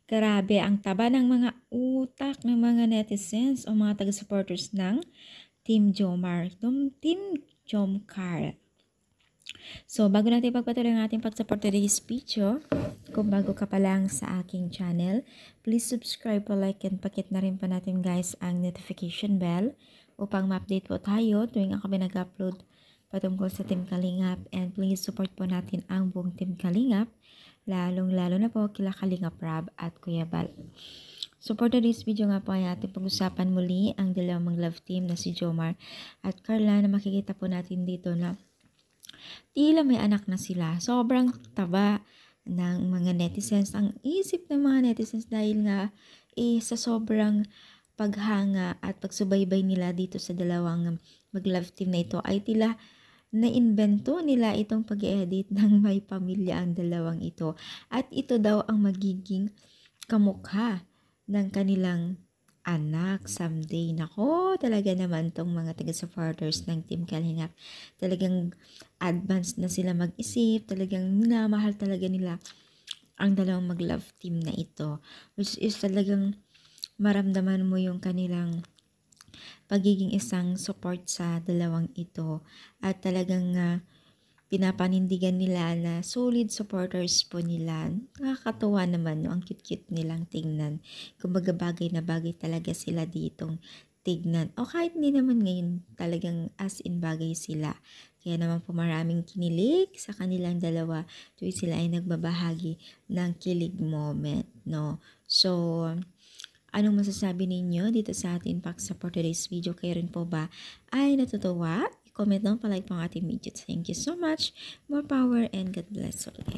Grabe, ang taba ng mga utak ng mga netizens o mga taga-supporters ng Team Jomar, Team Jomcar. So, bago natin pagpatuloy ang ating pag-support today's video, kung bago ka pa lang sa aking channel, please subscribe po, like, and pakit na rin po natin guys ang notification bell upang ma-update po tayo tuwing ako nag-upload patungkol sa Team Kalingap. And please support po natin ang buong Team Kalingap, lalong-lalo na po kila Kalingap Rab at Kuya Bal. So for today's video nga po ay ating pag-usapan muli ang dalawang love team na si Jomar at Carla, na makikita po natin dito na tila may anak na sila. Sobrang taba ng mga netizens, ang isip ng mga netizens dahil nga sa sobrang paghanga at pagsubaybay nila dito sa dalawang mag-love team na ito ay tila na-invento nila itong pag-edit ng may pamilya ang dalawang ito. At ito daw ang magiging kamukha ng kanilang anak someday. Nako, talaga naman tong mga taga-supporters ng Team Kalingap. Talagang advanced na sila mag-isip. Talagang minamahal talaga nila ang dalawang mag-love team na ito. Which is talagang maramdaman mo yung kanilang pagiging isang support sa dalawang ito. At talagang pinapanindigan nila na solid supporters po nila. Nakakatuwa naman, no? Ang cute-cute nilang tingnan. Kumbaga bagay na bagay talaga sila ditong tignan. O kahit hindi naman ngayon, talagang as in bagay sila. Kaya naman po maraming kinilig sa kanilang dalawa tuwing sila ay nagbabahagi ng kilig moment, no? So, anong masasabi ninyo dito sa ating pag-support today's video? Kayo rin po ba ay natutuwa? Comment down, palike po ang ating video. Thank you so much. More power and God bless ulit.